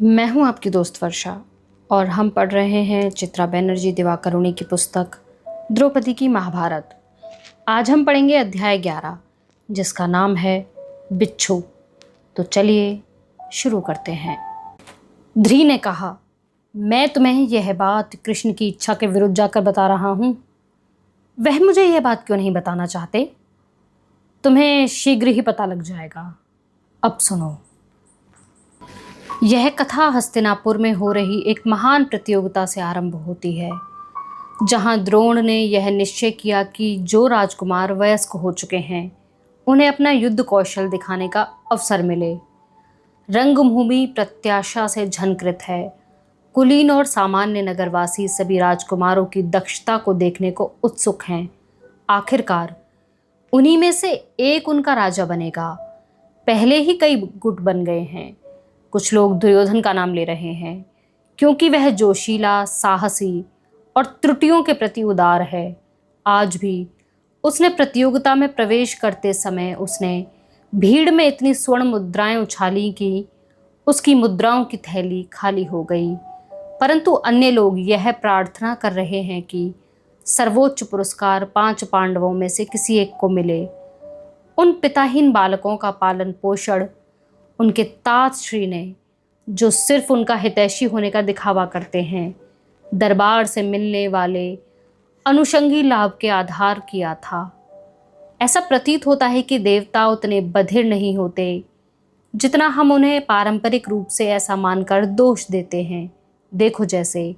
मैं हूं आपकी दोस्त वर्षा और हम पढ़ रहे हैं चित्रा बनर्जी दिवाकरुणी की पुस्तक द्रौपदी की महाभारत। आज हम पढ़ेंगे अध्याय 11 जिसका नाम है बिच्छू। तो चलिए शुरू करते हैं। ध्री ने कहा, मैं तुम्हें यह बात कृष्ण की इच्छा के विरुद्ध जाकर बता रहा हूँ। वह मुझे यह बात क्यों नहीं बताना चाहते? तुम्हें शीघ्र ही पता लग जाएगा। अब सुनो। यह कथा हस्तिनापुर में हो रही एक महान प्रतियोगिता से आरंभ होती है, जहां द्रोण ने यह निश्चय किया कि जो राजकुमार वयस्क हो चुके हैं उन्हें अपना युद्ध कौशल दिखाने का अवसर मिले। रंगभूमि प्रत्याशा से झनकृत है। कुलीन और सामान्य नगरवासी सभी राजकुमारों की दक्षता को देखने को उत्सुक हैं। आखिरकार उन्हीं में से एक उनका राजा बनेगा। पहले ही कई गुट बन गए हैं। कुछ लोग दुर्योधन का नाम ले रहे हैं क्योंकि वह जोशीला, साहसी और त्रुटियों के प्रति उदार है। आज भी उसने प्रतियोगिता में प्रवेश करते समय उसने भीड़ में इतनी स्वर्ण मुद्राएं उछाली कि उसकी मुद्राओं की थैली खाली हो गई। परंतु अन्य लोग यह प्रार्थना कर रहे हैं कि सर्वोच्च पुरस्कार 5 पांडवों में से किसी एक को मिले। उन पिताहीन बालकों का पालन पोषण उनके तात श्री ने, जो सिर्फ उनका हितैषी होने का दिखावा करते हैं, दरबार से मिलने वाले अनुषंगी लाभ के आधार किया था। ऐसा प्रतीत होता है कि देवता उतने बधिर नहीं होते जितना हम उन्हें पारंपरिक रूप से ऐसा मानकर दोष देते हैं। देखो, जैसे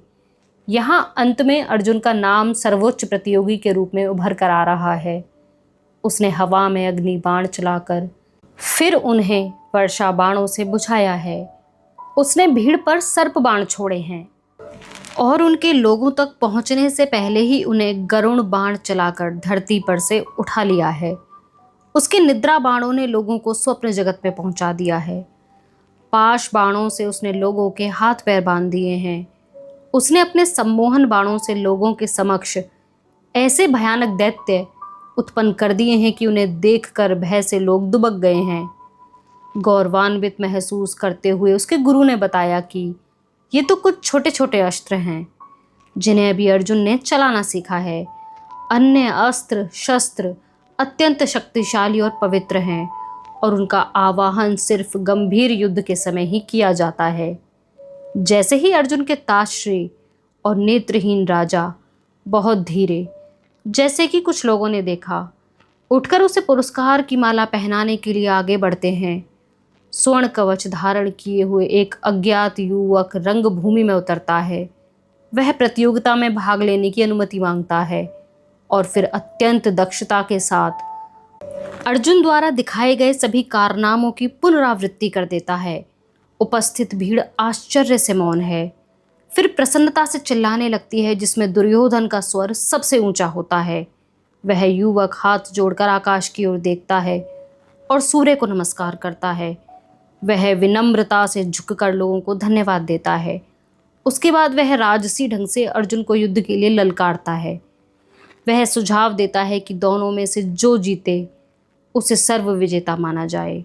यहाँ अंत में अर्जुन का नाम सर्वोच्च प्रतियोगी के रूप में उभर कर आ रहा है। उसने हवा में अग्नि बाण चलाकर फिर उन्हें वर्षा बाणों से बुझाया है। उसने भीड़ पर सर्प बाण छोड़े हैं और उनके लोगों तक पहुंचने से पहले ही उन्हें गरुण बाण चलाकर धरती पर से उठा लिया है। उसके निद्रा बाणों ने लोगों को स्वप्न जगत में पहुंचा दिया है। पाश बाणों से उसने लोगों के हाथ पैर बांध दिए हैं। उसने अपने सम्मोहन बाणों से लोगों के समक्ष ऐसे भयानक दैत्य उत्पन्न कर दिए हैं कि उन्हें देखकर भय से लोग दुबक गए हैं। गौरवान्वित महसूस करते हुए उसके गुरु ने बताया कि ये तो कुछ छोटे छोटे अस्त्र हैं जिन्हें अभी अर्जुन ने चलाना सीखा है। अन्य अस्त्र शस्त्र अत्यंत शक्तिशाली और पवित्र हैं और उनका आवाहन सिर्फ गंभीर युद्ध के समय ही किया जाता है। जैसे ही अर्जुन के ताश्री और नेत्रहीन राजा बहुत धीरे, जैसे कि कुछ लोगों ने देखा, उठकर उसे पुरस्कार की माला पहनाने के लिए आगे बढ़ते हैं, स्वर्ण कवच धारण किए हुए एक अज्ञात युवक रंगभूमि में उतरता है। वह प्रतियोगिता में भाग लेने की अनुमति मांगता है और फिर अत्यंत दक्षता के साथ अर्जुन द्वारा दिखाए गए सभी कारनामों की पुनरावृत्ति कर देता है। उपस्थित भीड़ आश्चर्य से मौन है, फिर प्रसन्नता से चिल्लाने लगती है, जिसमें दुर्योधन का स्वर सबसे ऊंचा होता है। वह युवक हाथ जोड़कर आकाश की ओर देखता है और सूर्य को नमस्कार करता है। वह विनम्रता से झुककर लोगों को धन्यवाद देता है। उसके बाद वह राजसी ढंग से अर्जुन को युद्ध के लिए ललकारता है। वह सुझाव देता है कि दोनों में से जो जीते उसे सर्व विजेता माना जाए।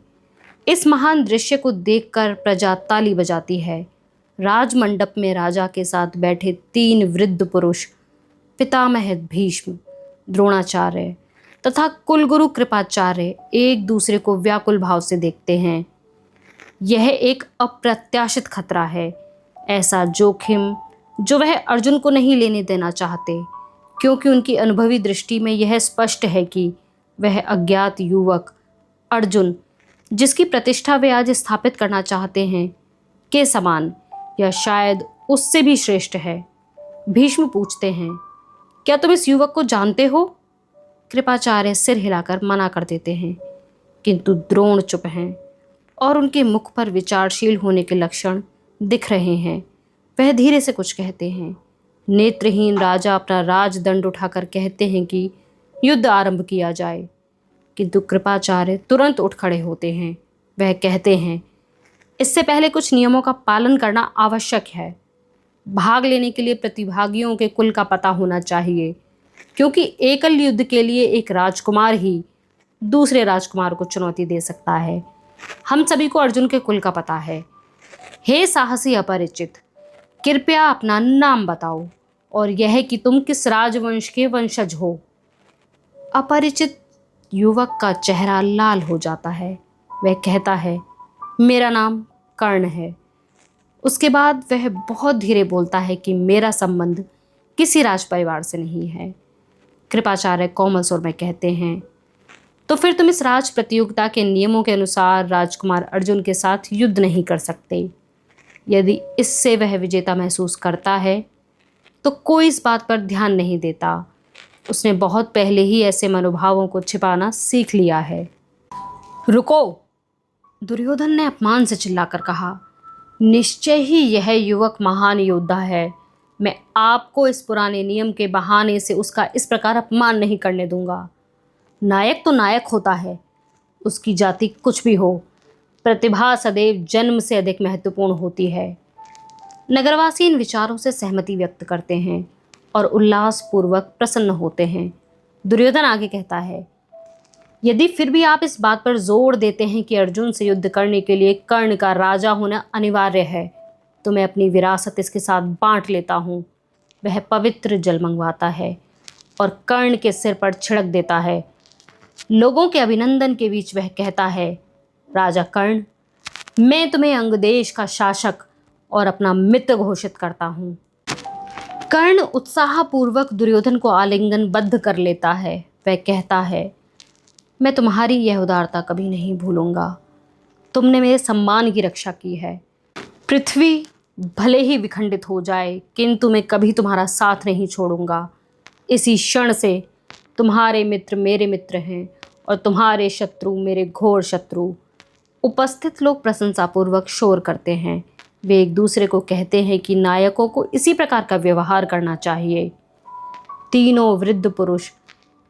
इस महान दृश्य को देखकर प्रजा ताली बजाती है। राजमंडप में राजा के साथ बैठे 3 वृद्ध पुरुष, पितामह भीष्म, द्रोणाचार्य तथा कुलगुरु कृपाचार्य, एक दूसरे को व्याकुल भाव से देखते हैं। यह एक अप्रत्याशित खतरा है, ऐसा जोखिम जो वह अर्जुन को नहीं लेने देना चाहते, क्योंकि उनकी अनुभवी दृष्टि में यह स्पष्ट है कि वह अज्ञात युवक अर्जुन, जिसकी प्रतिष्ठा वे आज स्थापित करना चाहते हैं, के समान या शायद उससे भी श्रेष्ठ है। भीष्म पूछते हैं, क्या तुम इस युवक को जानते हो? कृपाचार्य सिर हिलाकर मना कर देते हैं, किंतु द्रोण चुप हैं और उनके मुख पर विचारशील होने के लक्षण दिख रहे हैं। वह धीरे से कुछ कहते हैं। नेत्रहीन राजा अपना राजदंड उठाकर कहते हैं कि युद्ध आरंभ किया जाए, किंतु कृपाचार्य तुरंत उठ खड़े होते हैं। वह कहते हैं, इससे पहले कुछ नियमों का पालन करना आवश्यक है। भाग लेने के लिए प्रतिभागियों के कुल का पता होना चाहिए, क्योंकि एकल युद्ध के लिए एक राजकुमार ही दूसरे राजकुमार को चुनौती दे सकता है। हम सभी को अर्जुन के कुल का पता है। हे साहसी अपरिचित, कृपया अपना नाम बताओ और यह कि तुम किस राजवंश के वंशज हो। अपरिचित युवक का चेहरा लाल हो जाता है। वह कहता है, मेरा नाम कर्ण है। उसके बाद वह बहुत धीरे बोलता है कि मेरा संबंध किसी राज परिवार से नहीं है। कृपाचार्य कोमल स्वर में कहते हैं, तो फिर तुम इस राज प्रतियोगिता के नियमों के अनुसार राजकुमार अर्जुन के साथ युद्ध नहीं कर सकते। यदि इससे वह विजेता महसूस करता है तो कोई इस बात पर ध्यान नहीं देता। उसने बहुत पहले ही ऐसे मनोभावों को छिपाना सीख लिया है। रुको, दुर्योधन ने अपमान से चिल्लाकर कहा। निश्चय ही यह युवक महान योद्धा है। मैं आपको इस पुराने नियम के बहाने से उसका इस प्रकार अपमान नहीं करने दूंगा। नायक तो नायक होता है, उसकी जाति कुछ भी हो, प्रतिभा सदैव जन्म से अधिक महत्वपूर्ण होती है। नगरवासी इन विचारों से सहमति व्यक्त करते हैं और उल्लासपूर्वक प्रसन्न होते हैं। दुर्योधन आगे कहता है, यदि फिर भी आप इस बात पर जोर देते हैं कि अर्जुन से युद्ध करने के लिए कर्ण का राजा होना अनिवार्य है, तो मैं अपनी विरासत इसके साथ बांट लेता हूँ। वह पवित्र जल मंगवाता है और कर्ण के सिर पर छिड़क देता है। लोगों के अभिनंदन के बीच वह कहता है, राजा कर्ण, मैं तुम्हें अंगदेश का शासक और अपना मित्र घोषित करता हूँ। कर्ण उत्साहपूर्वक दुर्योधन को आलिंगनबद्ध कर लेता है। वह कहता है, मैं तुम्हारी यह उदारता कभी नहीं भूलूंगा। तुमने मेरे सम्मान की रक्षा की है। पृथ्वी भले ही विखंडित हो जाए, किंतु मैं कभी तुम्हारा साथ नहीं छोड़ूंगा। इसी क्षण से तुम्हारे मित्र मेरे मित्र हैं और तुम्हारे शत्रु मेरे घोर शत्रु। उपस्थित लोग प्रशंसापूर्वक शोर करते हैं। वे एक दूसरे को कहते हैं कि नायकों को इसी प्रकार का व्यवहार करना चाहिए। तीनों वृद्ध पुरुष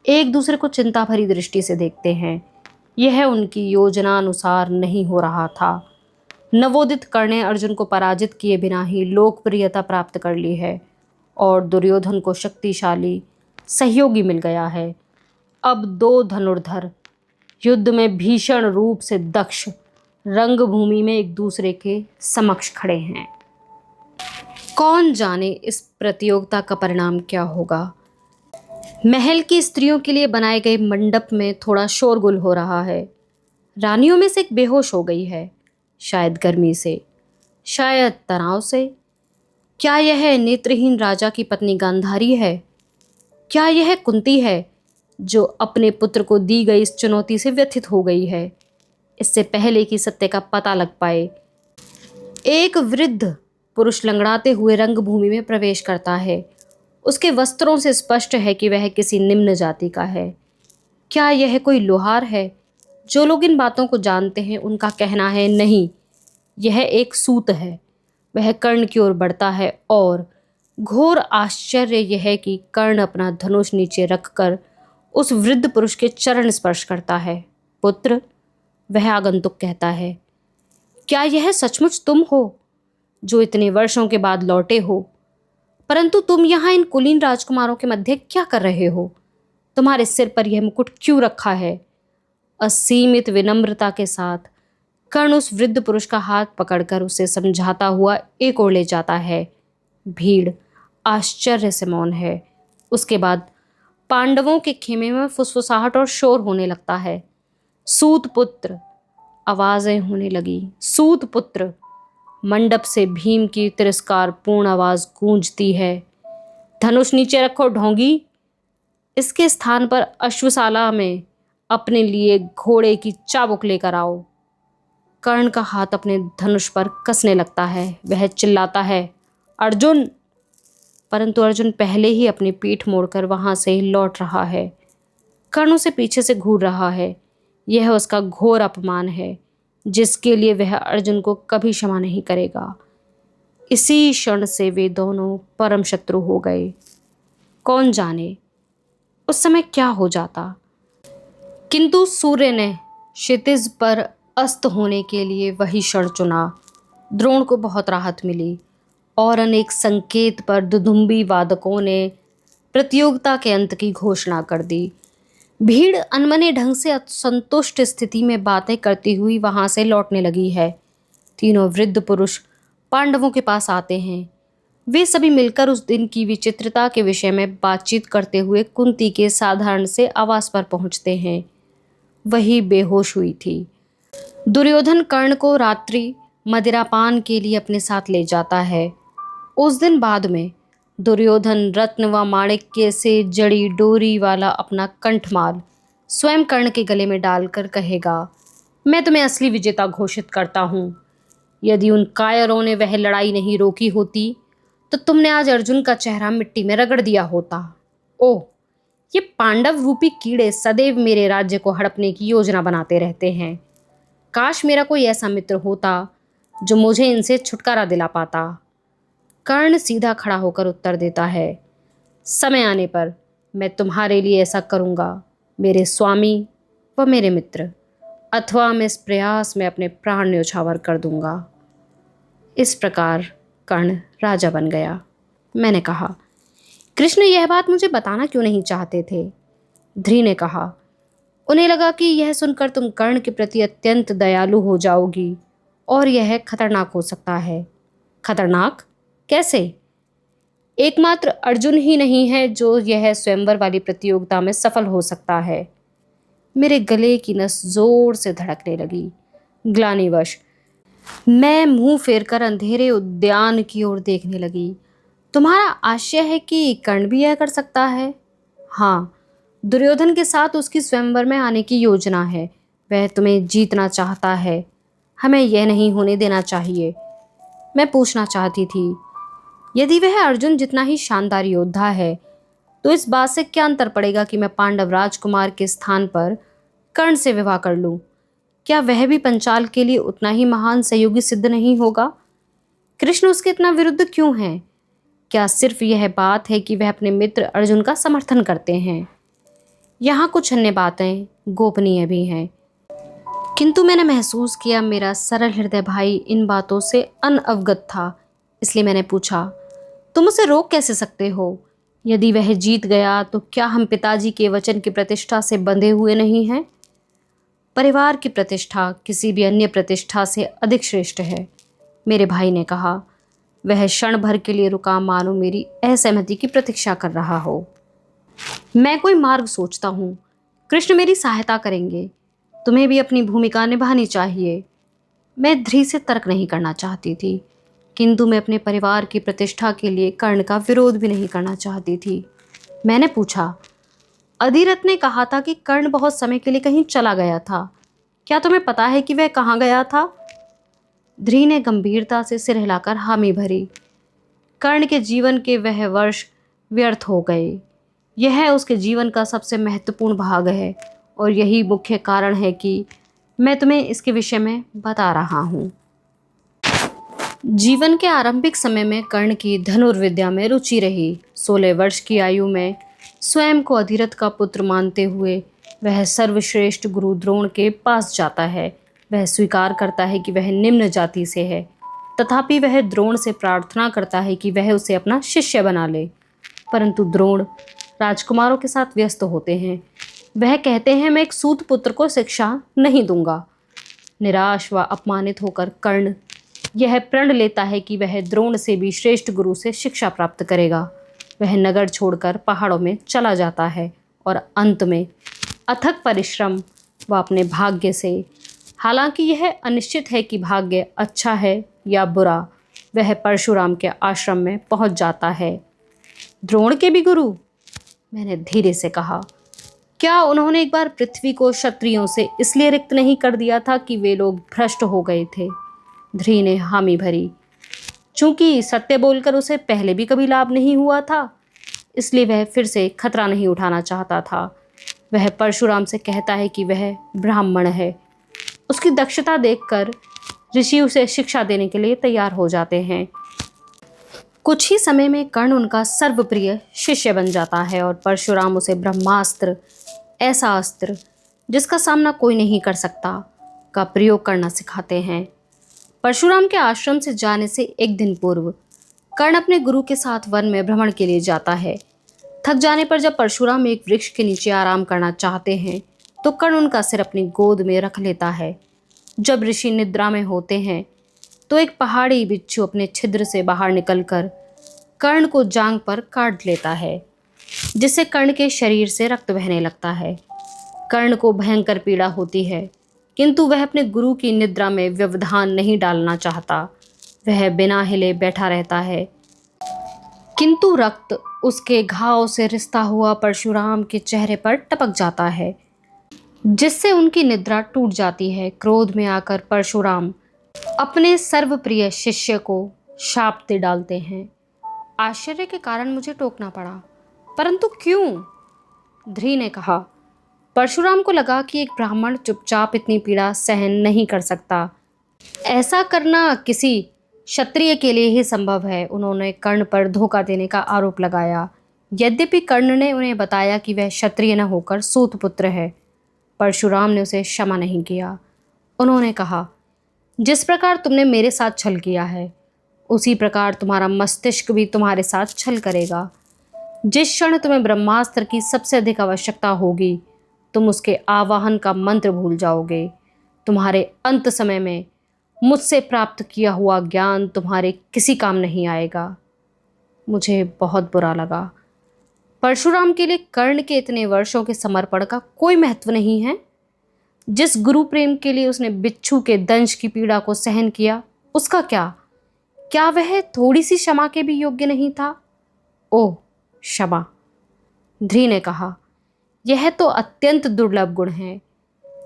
एक दूसरे को चिंता भरी दृष्टि से देखते हैं। यह उनकी योजना अनुसार नहीं हो रहा था। नवोदित कर्ण ने अर्जुन को पराजित किए बिना ही लोकप्रियता प्राप्त कर ली है और दुर्योधन को शक्तिशाली सहयोगी मिल गया है। अब दो धनुर्धर युद्ध में भीषण रूप से दक्ष रंगभूमि में एक दूसरे के समक्ष खड़े हैं। कौन जाने इस प्रतियोगिता का परिणाम क्या होगा। महल की स्त्रियों के लिए बनाए गए मंडप में थोड़ा शोरगुल हो रहा है। रानियों में से एक बेहोश हो गई है, शायद गर्मी से, शायद तनाव से। क्या यह नेत्रहीन राजा की पत्नी गांधारी है? क्या यह कुंती है जो अपने पुत्र को दी गई इस चुनौती से व्यथित हो गई है, इससे पहले कि सत्य का पता लग पाए? एक वृद्ध पुरुष लंगड़ाते हुए रंगभूमि में प्रवेश करता है। उसके वस्त्रों से स्पष्ट है कि वह किसी निम्न जाति का है। क्या यह कोई लोहार है? जो लोग इन बातों को जानते हैं उनका कहना है, नहीं, यह एक सूत है। वह कर्ण की ओर बढ़ता है और घोर आश्चर्य यह है कि कर्ण अपना धनुष नीचे रखकर उस वृद्ध पुरुष के चरण स्पर्श करता है। पुत्र, वह आगंतुक कहता है, क्या यह सचमुच तुम हो जो इतने वर्षों के बाद लौटे हो? परंतु तुम यहाँ इन कुलीन राजकुमारों के मध्य क्या कर रहे हो? तुम्हारे सिर पर यह मुकुट क्यों रखा है? असीमित विनम्रता के साथ कर्ण उस वृद्ध पुरुष का हाथ पकड़कर उसे समझाता हुआ एक ओर ले जाता है। भीड़ आश्चर्य से मौन है। उसके बाद पांडवों के खेमे में फुसफुसाहट और शोर होने लगता है। सूत पुत्र, आवाजें होने लगी। सूत पुत्र। मंडप से भीम की तिरस्कार पूर्ण आवाज गूंजती है। धनुष नीचे रखो ढोंगी। इसके स्थान पर अश्वशाला में अपने लिए घोड़े की चाबुक लेकर आओ। कर्ण का हाथ अपने धनुष पर कसने लगता है। वह चिल्लाता है, अर्जुन! परंतु अर्जुन पहले ही अपनी पीठ मोड़कर वहां से लौट रहा है। कर्ण उसे पीछे से घूर रहा है। यह उसका घोर अपमान है जिसके लिए वह अर्जुन को कभी क्षमा नहीं करेगा। इसी क्षण से वे दोनों परम शत्रु हो गए। कौन जाने उस समय क्या हो जाता। किंतु सूर्य ने क्षितिज पर अस्त होने के लिए वही क्षण चुना। द्रोण को बहुत राहत मिली और अनेक संकेत पर दुदुम्बी वादकों ने प्रतियोगिता के अंत की घोषणा कर दी। भीड़ अनमने ढंग से असंतुष्ट स्थिति में बातें करती हुई वहां से लौटने लगी है। तीनों वृद्ध पुरुष पांडवों के पास आते हैं। वे सभी मिलकर उस दिन की विचित्रता के विषय में बातचीत करते हुए कुंती के साधारण से आवास पर पहुंचते हैं। वही बेहोश हुई थी। दुर्योधन कर्ण को रात्रि मदिरापान के लिए अपने साथ ले जाता है। उस दिन बाद में दुर्योधन रत्न व माणिक्य से जड़ी डोरी वाला अपना कंठमाल स्वयं कर्ण के गले में डालकर कहेगा, मैं तुम्हें असली विजेता घोषित करता हूँ। यदि उन कायरों ने वह लड़ाई नहीं रोकी होती तो तुमने आज अर्जुन का चेहरा मिट्टी में रगड़ दिया होता। ओह, ये पांडव रूपी कीड़े सदैव मेरे राज्य को हड़पने की योजना बनाते रहते हैं। काश मेरा कोई ऐसा मित्र होता जो मुझे इनसे छुटकारा दिला पाता। कर्ण सीधा खड़ा होकर उत्तर देता है, समय आने पर मैं तुम्हारे लिए ऐसा करूँगा मेरे स्वामी व मेरे मित्र, अथवा मैं इस प्रयास में अपने प्राण न्यौछावर कर दूंगा। इस प्रकार कर्ण राजा बन गया। मैंने कहा, कृष्ण यह बात मुझे बताना क्यों नहीं चाहते थे? ध्री ने कहा, उन्हें लगा कि यह सुनकर तुम कर्ण के प्रति अत्यंत दयालु हो जाओगी और यह खतरनाक हो सकता है। खतरनाक कैसे? एकमात्र अर्जुन ही नहीं है जो यह स्वयंवर वाली प्रतियोगिता में सफल हो सकता है। मेरे गले की नस जोर से धड़कने लगी। ग्लानिवश मैं मुंह फेरकर अंधेरे उद्यान की ओर देखने लगी। तुम्हारा आशय है कि कर्ण भी यह कर सकता है? हाँ, दुर्योधन के साथ उसकी स्वयंवर में आने की योजना है। वह तुम्हें जीतना चाहता है। हमें यह नहीं होने देना चाहिए। मैं पूछना चाहती थी, यदि वह अर्जुन जितना ही शानदार योद्धा है तो इस बात से क्या अंतर पड़ेगा कि मैं पांडव राजकुमार के स्थान पर कर्ण से विवाह कर लूं? क्या वह भी पंचाल के लिए उतना ही महान सहयोगी सिद्ध नहीं होगा? कृष्ण उसके इतना विरुद्ध क्यों हैं? क्या सिर्फ यह बात है कि वह अपने मित्र अर्जुन का समर्थन करते हैं? यहाँ कुछ अन्य बातें गोपनीय भी हैं, किंतु मैंने महसूस किया मेरा सरल हृदय भाई इन बातों से अनअवगत था। इसलिए मैंने पूछा, तुम उसे रोक कैसे सकते हो? यदि वह जीत गया तो क्या हम पिताजी के वचन की प्रतिष्ठा से बंधे हुए नहीं हैं? परिवार की प्रतिष्ठा किसी भी अन्य प्रतिष्ठा से अधिक श्रेष्ठ है, मेरे भाई ने कहा। वह क्षण भर के लिए रुका, मानो मेरी असहमति की प्रतीक्षा कर रहा हो। मैं कोई मार्ग सोचता हूँ, कृष्ण मेरी सहायता करेंगे। तुम्हें भी अपनी भूमिका निभानी चाहिए। मैं ध्री से तर्क नहीं करना चाहती थी, किंतु मैं अपने परिवार की प्रतिष्ठा के लिए कर्ण का विरोध भी नहीं करना चाहती थी। मैंने पूछा, अधिरथ ने कहा था कि कर्ण बहुत समय के लिए कहीं चला गया था। क्या तुम्हें पता है कि वह कहाँ गया था? ध्री ने गंभीरता से सिर हिलाकर हामी भरी। कर्ण के जीवन के वह वर्ष व्यर्थ हो गए। यह उसके जीवन का सबसे महत्वपूर्ण भाग है और यही मुख्य कारण है कि मैं तुम्हें इसके विषय में बता रहा हूँ। जीवन के आरंभिक समय में कर्ण की धनुर्विद्या में रुचि रही। 16 वर्ष की आयु में स्वयं को अधिरथ का पुत्र मानते हुए वह सर्वश्रेष्ठ गुरु द्रोण के पास जाता है। वह स्वीकार करता है कि वह निम्न जाति से है, तथापि वह द्रोण से प्रार्थना करता है कि वह उसे अपना शिष्य बना ले। परंतु द्रोण राजकुमारों के साथ व्यस्त होते हैं। वह कहते हैं, मैं एक सूत पुत्र को शिक्षा नहीं दूंगा। निराश व अपमानित होकर कर्ण यह प्रण लेता है कि वह द्रोण से भी श्रेष्ठ गुरु से शिक्षा प्राप्त करेगा। वह नगर छोड़कर पहाड़ों में चला जाता है और अंत में अथक परिश्रम व अपने भाग्य से, हालांकि यह अनिश्चित है कि भाग्य अच्छा है या बुरा, वह परशुराम के आश्रम में पहुंच जाता है। द्रोण के भी गुरु? मैंने धीरे से कहा, क्या उन्होंने एक बार पृथ्वी को क्षत्रियों से इसलिए रिक्त नहीं कर दिया था कि वे लोग भ्रष्ट हो गए थे? ध्री ने हामी भरी। चूंकि सत्य बोलकर उसे पहले भी कभी लाभ नहीं हुआ था, इसलिए वह फिर से खतरा नहीं उठाना चाहता था। वह परशुराम से कहता है कि वह ब्राह्मण है। उसकी दक्षता देखकर ऋषि उसे शिक्षा देने के लिए तैयार हो जाते हैं। कुछ ही समय में कर्ण उनका सर्वप्रिय शिष्य बन जाता है और परशुराम उसे ब्रह्मास्त्र, ऐसा अस्त्र जिसका सामना कोई नहीं कर सकता, का प्रयोग करना सिखाते हैं। परशुराम के आश्रम से जाने से एक दिन पूर्व कर्ण अपने गुरु के साथ वन में भ्रमण के लिए जाता है। थक जाने पर जब परशुराम एक वृक्ष के नीचे आराम करना चाहते हैं तो कर्ण उनका सिर अपनी गोद में रख लेता है। जब ऋषि निद्रा में होते हैं तो एक पहाड़ी बिच्छू अपने छिद्र से बाहर निकलकर कर्ण को जांग पर काट लेता है, जिससे कर्ण के शरीर से रक्त बहने लगता है। कर्ण को भयंकर पीड़ा होती है, किंतु वह अपने गुरु की निद्रा में व्यवधान नहीं डालना चाहता। वह बिना हिले बैठा रहता है, किंतु रक्त उसके घाव से रिसता हुआ परशुराम के चेहरे पर टपक जाता है, जिससे उनकी निद्रा टूट जाती है। क्रोध में आकर परशुराम अपने सर्वप्रिय शिष्य को शाप दे डालते हैं। आश्चर्य के कारण मुझे टोकना पड़ा, परंतु क्यों? ध्री ने कहा। परशुराम को लगा कि एक ब्राह्मण चुपचाप इतनी पीड़ा सहन नहीं कर सकता। ऐसा करना किसी क्षत्रिय के लिए ही संभव है। उन्होंने कर्ण पर धोखा देने का आरोप लगाया। यद्यपि कर्ण ने उन्हें बताया कि वह क्षत्रिय न होकर सूतपुत्र है, परशुराम ने उसे क्षमा नहीं किया। उन्होंने कहा, जिस प्रकार तुमने मेरे साथ छल किया है, उसी प्रकार तुम्हारा मस्तिष्क भी तुम्हारे साथ छल करेगा। जिस क्षण तुम्हें ब्रह्मास्त्र की सबसे अधिक आवश्यकता होगी, तुम उसके आवाहन का मंत्र भूल जाओगे। तुम्हारे अंत समय में मुझसे प्राप्त किया हुआ ज्ञान तुम्हारे किसी काम नहीं आएगा। मुझे बहुत बुरा लगा। परशुराम के लिए कर्ण के इतने वर्षों के समर्पण का कोई महत्व नहीं है। जिस गुरु प्रेम के लिए उसने बिच्छू के दंश की पीड़ा को सहन किया, उसका क्या वह थोड़ी सी क्षमा के भी योग्य नहीं था? ओह क्षमा, ध्री ने कहा, यह तो अत्यंत दुर्लभ गुण है,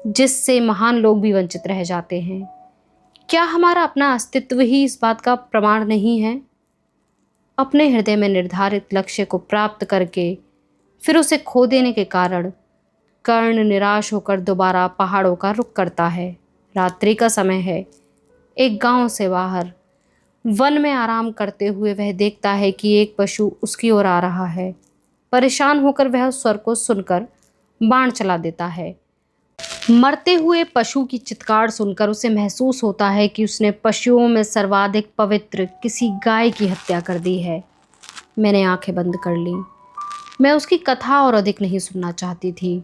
जिससे महान लोग भी वंचित रह जाते हैं। क्या हमारा अपना अस्तित्व ही इस बात का प्रमाण नहीं है? अपने हृदय में निर्धारित लक्ष्य को प्राप्त करके फिर उसे खो देने के कारण कर्ण निराश होकर दोबारा पहाड़ों का रुख करता है। रात्रि का समय है। एक गांव से बाहर वन में आराम करते हुए वह देखता है कि एक पशु उसकी ओर आ रहा है। परेशान होकर वह उस स्वर को सुनकर बाण चला देता है। मरते हुए पशु की चित्कार सुनकर उसे महसूस होता है कि उसने पशुओं में सर्वाधिक पवित्र किसी गाय की हत्या कर दी है। मैंने आंखें बंद कर ली। मैं उसकी कथा और अधिक नहीं सुनना चाहती थी।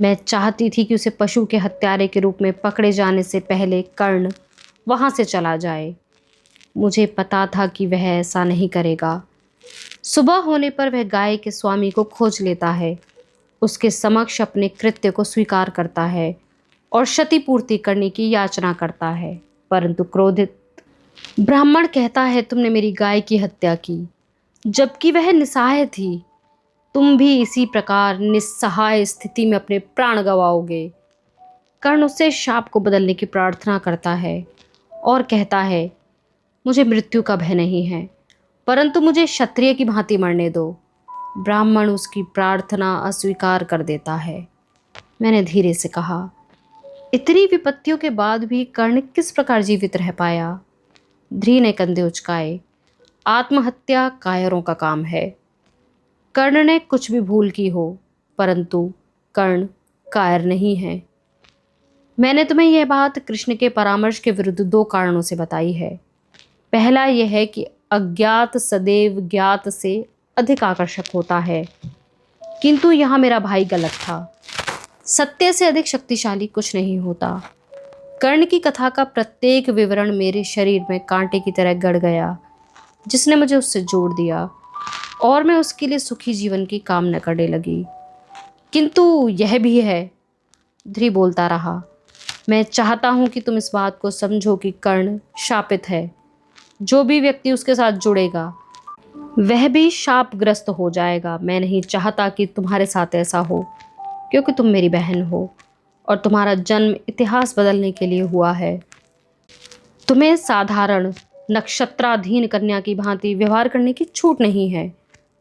मैं चाहती थी कि उसे पशु के हत्यारे के रूप में पकड़े जाने से पहले कर्ण वहाँ से चला जाए। मुझे पता था कि वह ऐसा नहीं करेगा। सुबह होने पर वह गाय के स्वामी को खोज लेता है, उसके समक्ष अपने कृत्य को स्वीकार करता है और क्षतिपूर्ति करने की याचना करता है। परंतु क्रोधित ब्राह्मण कहता है, तुमने मेरी गाय की हत्या की, जबकि वह निसहाय थी। तुम भी इसी प्रकार निस्सहाय स्थिति में अपने प्राण गंवाओगे। कर्ण उससे शाप को बदलने की प्रार्थना करता है और कहता है, मुझे मृत्यु का भय नहीं है, परंतु मुझे क्षत्रिय की भांति मरने दो। ब्राह्मण उसकी प्रार्थना अस्वीकार कर देता है। मैंने धीरे से कहा, इतनी विपत्तियों के बाद भी कर्ण किस प्रकार जीवित रह पाया? ध्री ने कंधे उचकाए। आत्महत्या कायरों का काम है। कर्ण ने कुछ भी भूल की हो, परंतु कर्ण कायर नहीं है। मैंने तुम्हें यह बात कृष्ण के परामर्श के विरुद्ध 2 कारणों से बताई है। पहला यह है कि अज्ञात सदैव ज्ञात से अधिक आकर्षक होता है, किंतु यहाँ मेरा भाई गलत था। सत्य से अधिक शक्तिशाली कुछ नहीं होता। कर्ण की कथा का प्रत्येक विवरण मेरे शरीर में कांटे की तरह गड़ गया, जिसने मुझे उससे जोड़ दिया और मैं उसके लिए सुखी जीवन की कामना करने लगी। किंतु यह भी है, ध्री बोलता रहा, मैं चाहता हूँ कि तुम इस बात को समझो कि कर्ण शापित है। जो भी व्यक्ति उसके साथ जुड़ेगा वह भी शापग्रस्त हो जाएगा। मैं नहीं चाहता कि तुम्हारे साथ ऐसा हो, क्योंकि तुम मेरी बहन हो और तुम्हारा जन्म इतिहास बदलने के लिए हुआ है। तुम्हें साधारण नक्षत्राधीन कन्या की भांति व्यवहार करने की छूट नहीं है।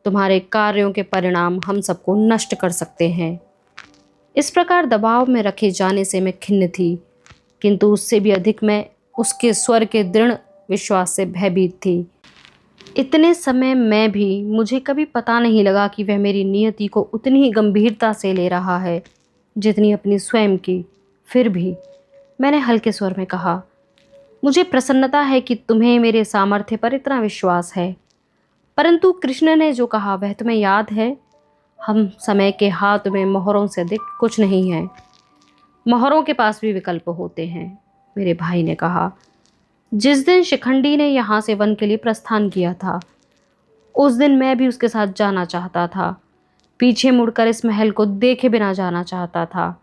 तुम्हारे कार्यों के परिणाम हम सबको नष्ट कर सकते हैं। इस प्रकार दबाव में रखे जाने से मैं खिन्न थी, किंतु उससे भी अधिक मैं उसके स्वर के दृढ़ विश्वास से भयभीत थी। इतने समय में भी मुझे कभी पता नहीं लगा कि वह मेरी नियति को उतनी ही गंभीरता से ले रहा है जितनी अपनी स्वयं की। फिर भी मैंने हल्के स्वर में कहा, मुझे प्रसन्नता है कि तुम्हें मेरे सामर्थ्य पर इतना विश्वास है, परंतु कृष्ण ने जो कहा वह तुम्हें याद है? हम समय के हाथ में मोहरों से अधिक कुछ नहीं है। मोहरों के पास भी विकल्प होते हैं। मेरे भाई ने कहा, जिस दिन शिखंडी ने यहाँ से वन के लिए प्रस्थान किया था, उस दिन मैं भी उसके साथ जाना चाहता था। पीछे मुड़कर इस महल को देखे बिना जाना चाहता था।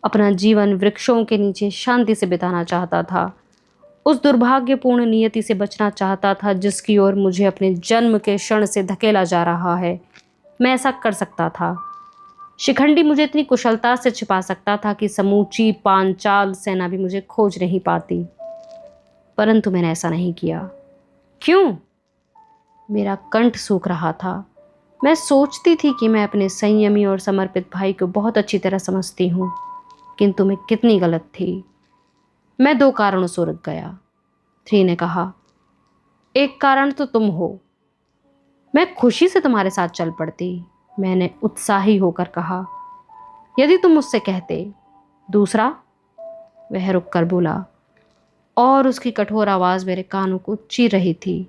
अपना जीवन वृक्षों के नीचे शांति से बिताना चाहता था। उस दुर्भाग्यपूर्ण नियति से बचना चाहता था जिसकी ओर मुझे अपने जन्म के क्षण से धकेला जा रहा है। मैं ऐसा कर सकता था। शिखंडी मुझे इतनी कुशलता से छिपा सकता था कि समूची पांचाल सेना भी मुझे खोज नहीं पाती। परंतु मैंने ऐसा नहीं किया। क्यों? मेरा कंठ सूख रहा था। मैं सोचती थी कि मैं अपने संयमी और समर्पित भाई को बहुत अच्छी तरह समझती हूँ, किंतु मैं कितनी गलत थी। मैं 2 कारणों से रुक गया। थ्री ने कहा, एक कारण तो तुम हो। मैं खुशी से तुम्हारे साथ चल पड़ती, मैंने उत्साही होकर कहा, यदि तुम मुझसे कहते। दूसरा? वह रुक कर बोला, और उसकी कठोर आवाज़ मेरे कानों को चीर रही थी,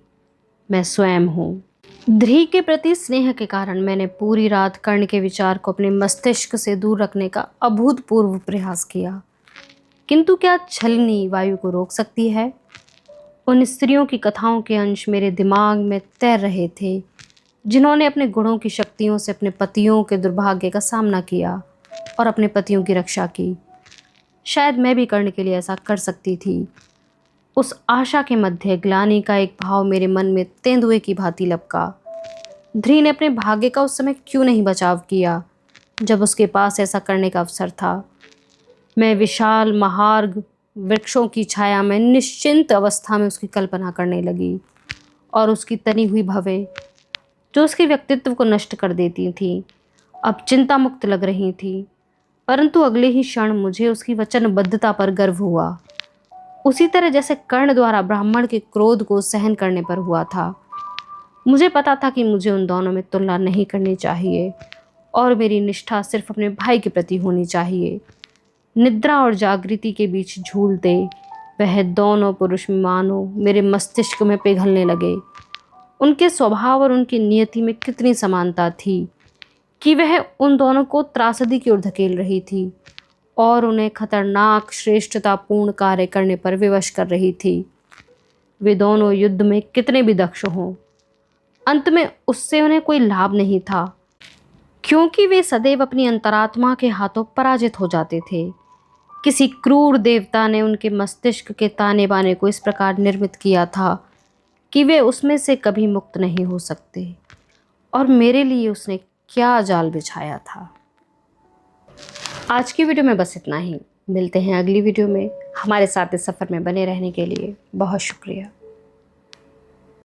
मैं स्वयं हूँ। ध्री के प्रति स्नेह के कारण मैंने पूरी रात कर्ण के विचार को अपने मस्तिष्क से दूर रखने का अभूतपूर्व प्रयास किया, किंतु क्या छलनी वायु को रोक सकती है? उन स्त्रियों की कथाओं के अंश मेरे दिमाग में तैर रहे थे, जिन्होंने अपने गुणों की शक्तियों से अपने पतियों के दुर्भाग्य का सामना किया और अपने पतियों की रक्षा की। शायद मैं भी कर्ण के लिए ऐसा कर सकती थी। उस आशा के मध्य ग्लानि का एक भाव मेरे मन में तेंदुए की भांति लपका। ध्री ने अपने भाग्य का उस समय क्यों नहीं बचाव किया जब उसके पास ऐसा करने का अवसर था? मैं विशाल महार्घ वृक्षों की छाया में निश्चिंत अवस्था में उसकी कल्पना करने लगी, और उसकी तनी हुई भवें जो उसके व्यक्तित्व को नष्ट कर देती थी अब चिंता मुक्त लग रही थी। परंतु अगले ही क्षण मुझे उसकी वचनबद्धता पर गर्व हुआ, उसी तरह जैसे कर्ण द्वारा ब्राह्मण के क्रोध को सहन करने पर हुआ था। मुझे पता था कि मुझे उन दोनों में तुलना नहीं करनी चाहिए और मेरी निष्ठा सिर्फ अपने भाई के प्रति होनी चाहिए। निद्रा और जागृति के बीच झूलते वह दोनों पुरुष मानो मेरे मस्तिष्क में पिघलने लगे। उनके स्वभाव और उनकी नियति में कितनी समानता थी कि वह उन दोनों को त्रासदी की ओर धकेल रही थी और उन्हें खतरनाक श्रेष्ठतापूर्ण कार्य करने पर विवश कर रही थी। वे दोनों युद्ध में कितने भी दक्ष हों, अंत में उससे उन्हें कोई लाभ नहीं था, क्योंकि वे सदैव अपनी अंतरात्मा के हाथों पराजित हो जाते थे। किसी क्रूर देवता ने उनके मस्तिष्क के ताने बाने को इस प्रकार निर्मित किया था कि वे उसमें से कभी मुक्त नहीं हो सकते। और मेरे लिए उसने क्या जाल बिछाया था। आज की वीडियो में बस इतना ही। मिलते हैं अगली वीडियो में। हमारे साथ इस सफ़र में बने रहने के लिए बहुत शुक्रिया।